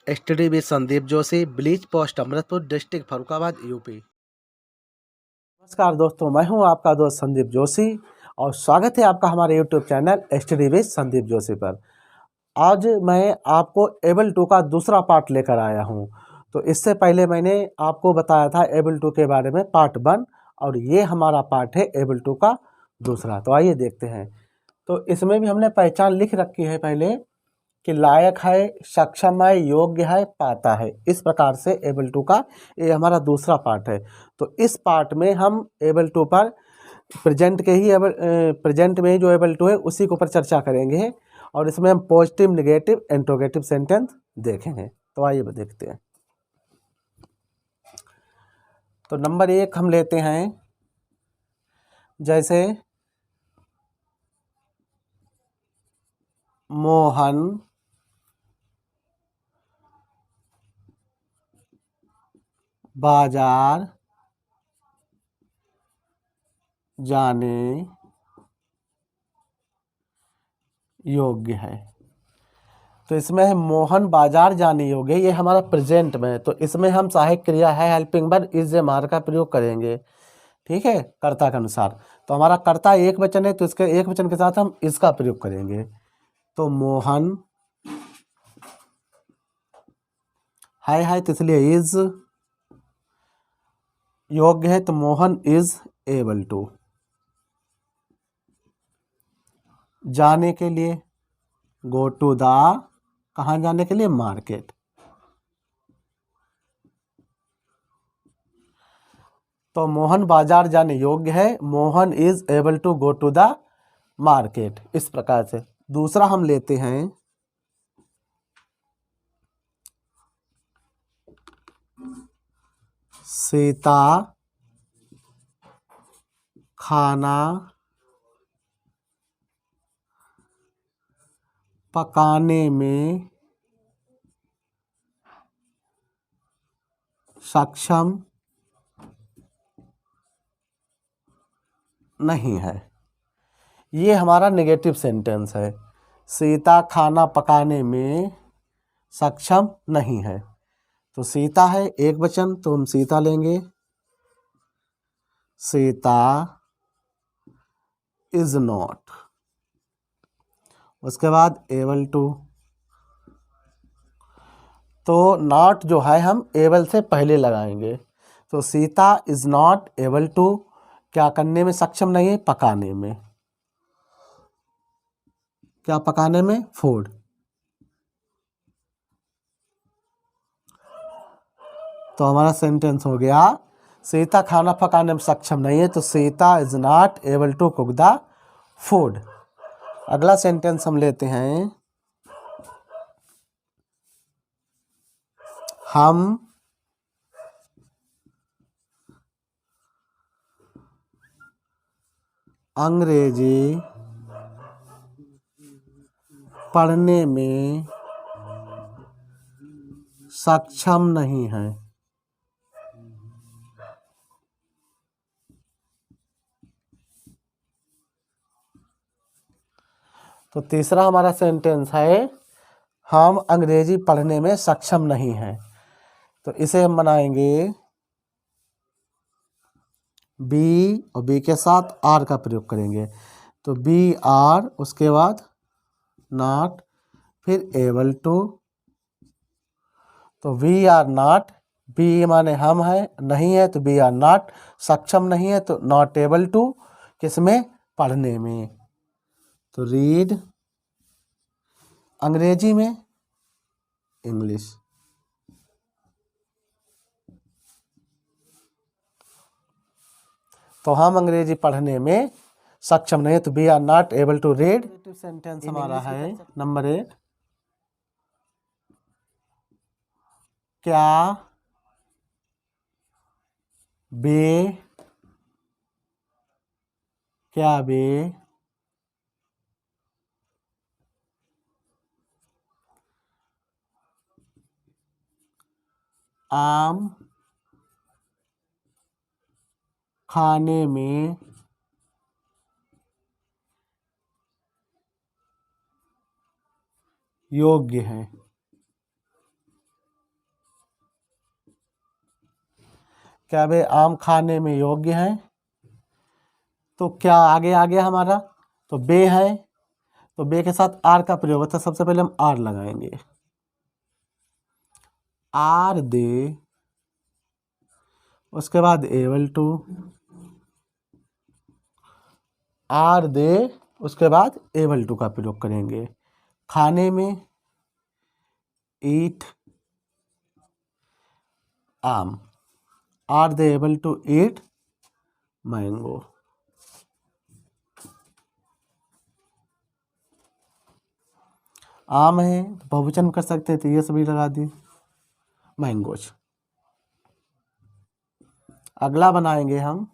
STD भी Sandeep Joshi, bleach post Amritpur district Farrukhabad UP. नमस्कार दोस्तों, मैं हूं आपका दोस्त संदीप जोशी और स्वागत है आपका हमारे यूट्यूब चैनल एसटीडी भी संदीप जोशी पर। आज मैं आपको एबल टू का दूसरा पार्ट लेकर आया हूं। तो इससे पहले मैंने आपको बताया था एबल टू के बारे में पार्ट 1 और ये हमारा पार्ट है एबल टू का दूसरा। तो आइए देखते हैं। तो इसमें भी हमने पहचान लिख रखी है पहले कि लायक है, सक्षम है, योग्य है, पाता है। इस प्रकार से एबल टू का ये हमारा दूसरा पार्ट है। तो इस पार्ट में हम एबल टू पर प्रेजेंट के ही प्रेजेंट में ही जो एबल टू है उसी के ऊपर चर्चा करेंगे और इसमें हम पॉजिटिव, नेगेटिव, इंट्रोगेटिव सेंटेंस देखेंगे। तो आइए देखते हैं। तो नंबर 1 हम लेते हैं, जैसे मोहन बाजार जाने योग्य है। तो इसमें है मोहन बाजार जाने योग्य, ये हमारा प्रेजेंट में है। तो इसमें हम सहायक क्रिया है हेल्पिंग वर्ब इज ए मार का प्रयोग करेंगे, ठीक है, कर्ता के अनुसार। तो हमारा कर्ता एक वचन है तो इसके एक वचन के साथ हम इसका प्रयोग करेंगे। तो मोहन है तो इसलिए इज, योग्य है तो मोहन इज एबल टू, जाने के लिए गो टू द, कहाँ जाने के लिए, मार्केट। तो मोहन बाजार जाने योग्य है, Mohan is able to go to the market. इस प्रकार से दूसरा हम लेते हैं, सीता खाना पकाने में सक्षम नहीं है। ये हमारा नेगेटिव सेंटेंस है। सीता खाना पकाने में सक्षम नहीं है। तो सीता है एक वचन तो हम सीता लेंगे, सीता इज नॉट। उसके बाद एबल टू, तो नॉट जो है हम एबल से पहले लगाएंगे। तो Sita is not able to, क्या करने में सक्षम नहीं है, पकाने में। क्या पकाने में, फूड। तो हमारा सेंटेंस हो गया, सीता खाना पकाने में सक्षम नहीं है तो Sita is not able to cook the food. अगला सेंटेंस हम लेते हैं, हम अंग्रेजी पढ़ने में सक्षम नहीं है। तो तीसरा हमारा सेंटेंस है, हम अंग्रेजी पढ़ने में सक्षम नहीं हैं। तो इसे हम बनाएंगे बी और बी के साथ आर का प्रयोग करेंगे। तो बी आर, उसके बाद नॉट, फिर एबल टू। तो वी आर नॉट, बी माने हम है, नहीं है तो बी आर नॉट, सक्षम नहीं है तो नॉट एबल टू, किसमें, पढ़ने में। तो रीड अंग्रेजी में, इंग्लिश। तो हम अंग्रेजी पढ़ने में सक्षम नहीं है तो we are not able to read. Sentence हमारा है नंबर 1, क्या वे, क्या वे आम खाने में योग्य है। क्या वे आम खाने में योग्य हैं? तो क्या आगे आ गया हमारा, तो बे है, तो बे के साथ आर का प्रयोग होता है। सबसे पहले हम आर लगाएंगे, आर दे, उसके बाद एबल टू, आर दे, उसके बाद एबल टू का प्रयोग करेंगे। खाने में ईट आम, are they able to eat mango. आम है तो बहुवचन कर सकते हैं, तो ये सभी लगा दी, मैंगोज। अगला बनाएंगे हम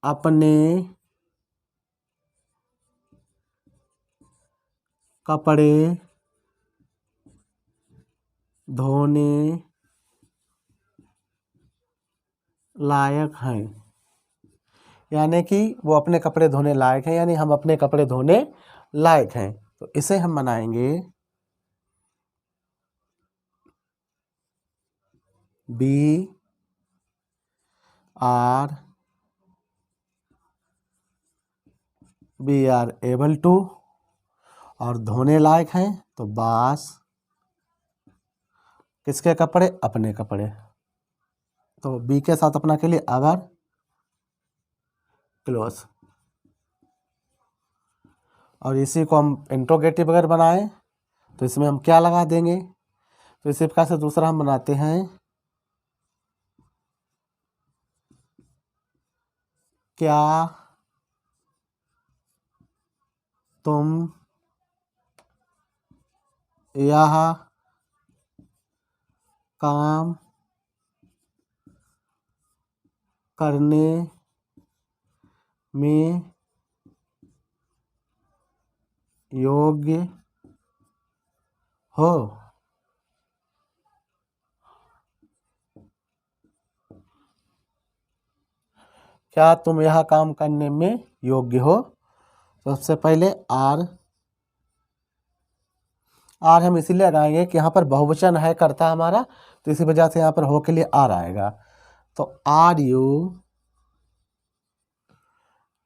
अपने कपड़े धोने लायक हैं, यानी कि वो अपने कपड़े धोने लायक हैं, यानी हम अपने कपड़े धोने लायक हैं। तो इसे हम बनाएंगे बी आर एबल टू, और धोने लायक हैं तो बास, किसके कपड़े? अपने कपड़े। तो बी के साथ अपना के लिए आवर क्लोज, और इसी को हम इंट्रोगेटिव अगर बनाएं तो इसमें हम क्या लगा देंगे? तो इसी प्रकार से दूसरा हम बनाते हैं, क्या तुम यह काम करने में योग्य हो? क्या तुम यह काम करने में योग्य हो? तो सबसे पहले आर हम इसीलिए लगाएंगे कि यहाँ पर बहुवचन है करता हमारा, तो इसी वजह से यहाँ पर हो के लिए आर आएगा। तो are you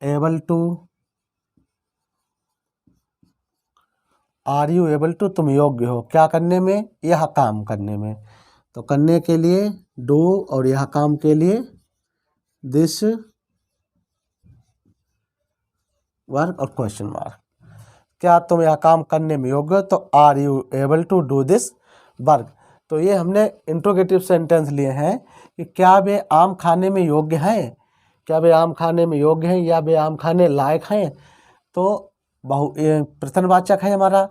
able to, are you able to, तुम योग्य हो क्या करने में? यह काम करने में। तो करने के लिए डू, और यह काम के लिए दिस वर्क और क्वेश्चन मार्क। क्या तुम यह काम करने में योग्य हो? तो are you able to do this work. तो ये हमने इंट्रोगेटिव सेंटेंस लिए हैं कि क्या वे आम खाने में योग्य हैं, क्या वे आम खाने में योग्य हैं या वे आम खाने लायक हैं। तो प्रश्नवाचक है हमारा,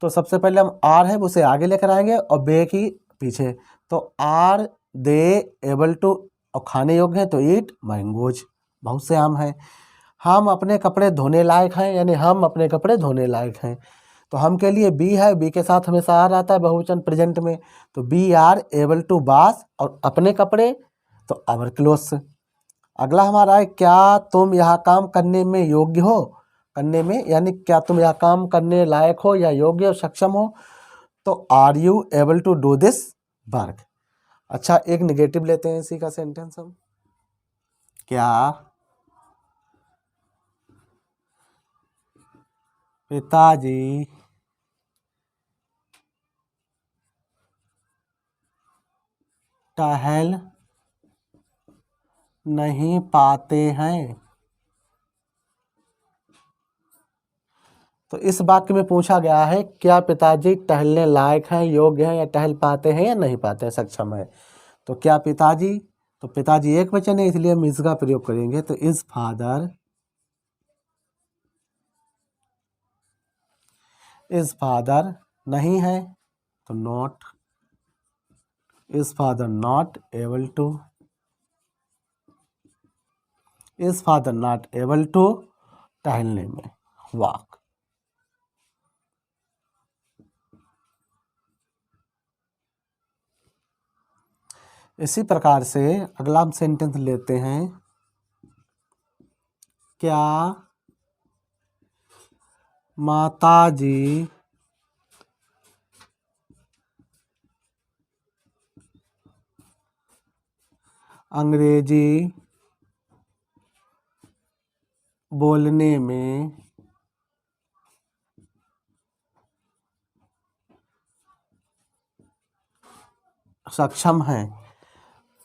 तो सबसे पहले हम आर है उसे आगे लेकर आएंगे और बे की पीछे। तो आर दे एबल टू, और खाने योग्य हैं तो ईट मैंगोज, बहुत से आम हैं। हम अपने कपड़े धोने लायक हैं, यानी हम अपने कपड़े धोने लायक हैं। तो हम के लिए बी है, बी के साथ हमेशा आर आता है बहुवचन प्रेजेंट में, तो बी आर एबल टू बास, और अपने कपड़े तो आवर क्लोथ्स। अगला हमारा है, क्या तुम यह काम करने में योग्य हो? करने में यानी क्या तुम यह काम करने लायक हो या योग्य हो, सक्षम हो। तो are you able to do this work. अच्छा, एक निगेटिव लेते हैं इसी का सेंटेंस हम, क्या पिताजी टहल नहीं पाते हैं? तो इस वाक्य में पूछा गया है क्या पिताजी टहलने लायक हैं, योग्य हैं, या टहल पाते हैं या नहीं पाते हैं, सक्षम है। तो क्या पिताजी, तो पिताजी एक वचन है इसलिए हम इसका प्रयोग करेंगे। तो इज फादर नहीं है तो not, is father not able to, is father not able to टहलने में, वॉक। इसी प्रकार से अगला हम सेंटेंस लेते हैं, क्या माताजी अंग्रेजी बोलने में सक्षम हैं।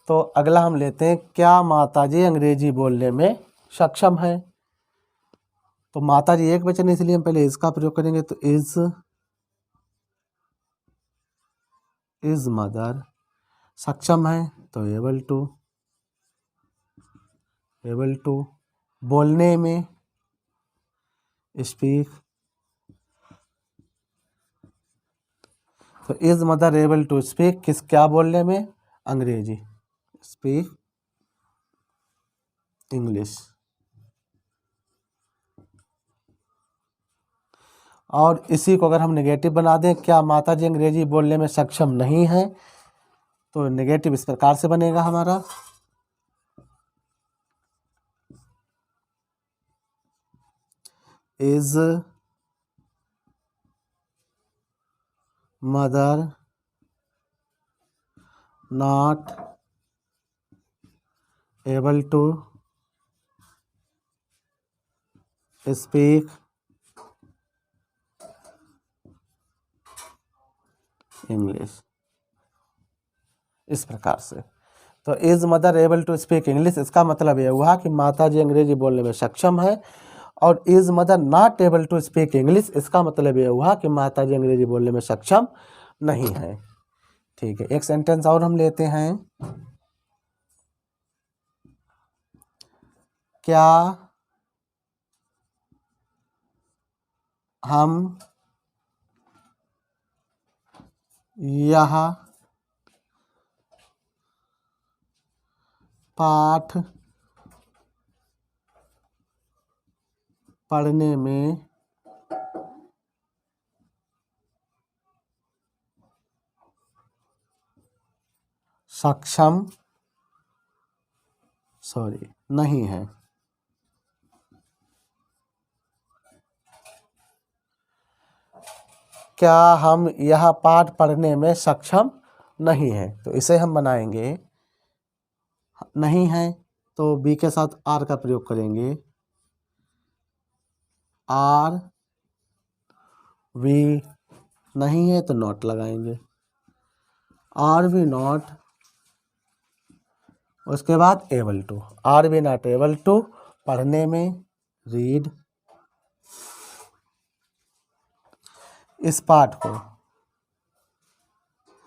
तो अगला हम लेते हैं, क्या माताजी अंग्रेजी बोलने में सक्षम है। तो माताजी एक वचन है, इसलिए हम पहले इसका प्रयोग करेंगे। तो इज मदर सक्षम है, तो एबल टू बोलने में स्पीक। तो is mother able to speak क्या बोलने में? अंग्रेजी, स्पीक इंग्लिश। और इसी को अगर हम नेगेटिव बना दें, क्या माताजी अंग्रेजी बोलने में सक्षम नहीं है, तो नेगेटिव इस प्रकार से बनेगा हमारा, is mother not able to speak English. इस प्रकार से। तो is mother able to speak English, इसका मतलब यह हुआ कि माताजी अंग्रेजी बोलने में सक्षम है। और is mother not able to speak English, इसका मतलब यह हुआ कि माताजी अंग्रेजी बोलने में सक्षम नहीं है। ठीक है, एक सेंटेंस और हम लेते हैं, क्या हम यह पाठ पढ़ने में सक्षम नहीं है। क्या हम यह पाठ पढ़ने में सक्षम नहीं है, तो इसे हम बनाएंगे, नहीं है तो बी के साथ आर का प्रयोग करेंगे, आर वी नहीं है तो नॉट लगाएंगे, आर वी नॉट, उसके बाद able to, are we not able to पढ़ने में, रीड इस पाठ को,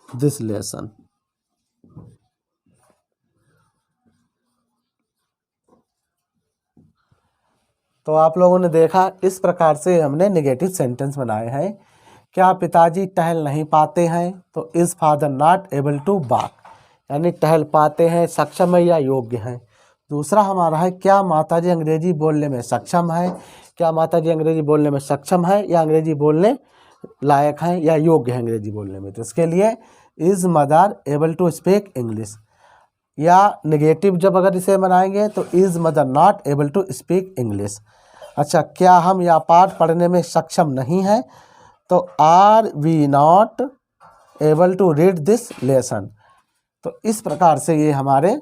दिस लेसन। तो आप लोगों ने देखा, इस प्रकार से हमने नेगेटिव सेंटेंस बनाए हैं। क्या पिताजी टहल नहीं पाते हैं, तो is father not able to walk, यानी टहल पाते हैं, सक्षम है या योग्य हैं। दूसरा हमारा है, क्या माताजी अंग्रेजी बोलने में सक्षम है, क्या माताजी अंग्रेजी बोलने में सक्षम है या अंग्रेजी बोलने लायक हैं या योग्य हैं अंग्रेजी बोलने में। तो इसके लिए is mother able to speak English, या नेगेटिव जब अगर इसे बनाएंगे तो is mother not able to speak English. अच्छा, क्या हम यह पाठ पढ़ने में सक्षम नहीं है, तो are we not able to read this lesson. तो इस प्रकार से ये हमारे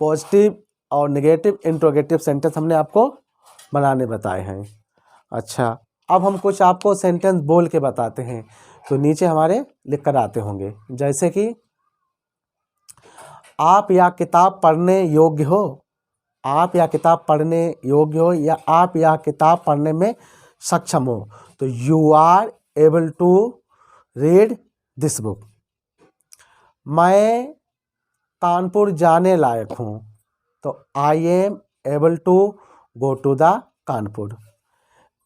पॉजिटिव और नेगेटिव इंट्रोगेटिव सेंटेंस हमने आपको बनाने बताए हैं। अच्छा, अब हम कुछ आपको सेंटेंस बोल के बताते हैं, तो नीचे हमारे लिख कर आते होंगे, जैसे कि आप या किताब पढ़ने योग्य हो, आप या किताब पढ़ने योग्य हो, या आप या किताब पढ़ने में सक्षम हो, तो you are able to read this book. मैं कानपुर जाने लायक हूँ, तो I am able to go to the Kanpur.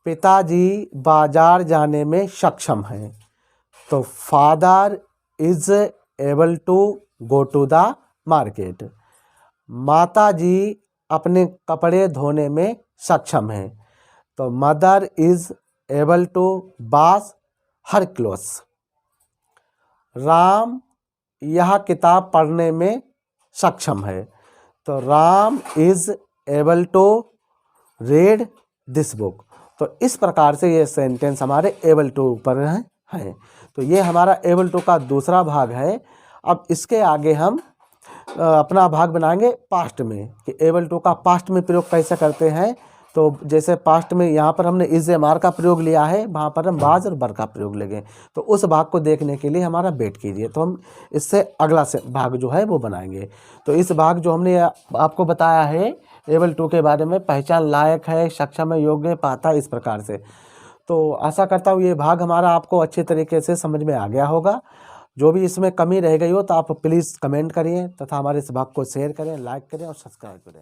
पिताजी बाजार जाने में सक्षम हैं, तो father is able to go to the market. माताजी अपने कपड़े धोने में सक्षम हैं, तो mother is able to wash her clothes. Ram यह किताब पढ़ने में सक्षम है, तो Ram is able to read this book. तो इस प्रकार से ये सेंटेंस हमारे एबल टू पर है। तो ये हमारा एबल टू का दूसरा भाग है। अब इसके आगे हम अपना भाग बनाएंगे पास्ट में, कि एबल टू का पास्ट में प्रयोग कैसे करते हैं। तो जैसे पास्ट में यहाँ पर हमने इज ए मार का प्रयोग लिया है, वहाँ पर हम वाज और वर का प्रयोग लेंगे। तो उस भाग को देखने के लिए हमारा वेट कीजिए, तो हम इससे अगला से भाग जो है वो बनाएंगे। तो इस भाग जो हमने आपको बताया है एबल टू के बारे में, पहचान लायक है, सक्षम है, योग्य है, पाता है, इस प्रकार से। तो आशा करता हूँ ये भाग हमारा आपको अच्छे तरीके से समझ में आ गया होगा। जो भी इसमें कमी रह गई हो तो आप प्लीज़ कमेंट करिए तथा हमारे इस भाग को शेयर करें, लाइक करें और सब्सक्राइब करें।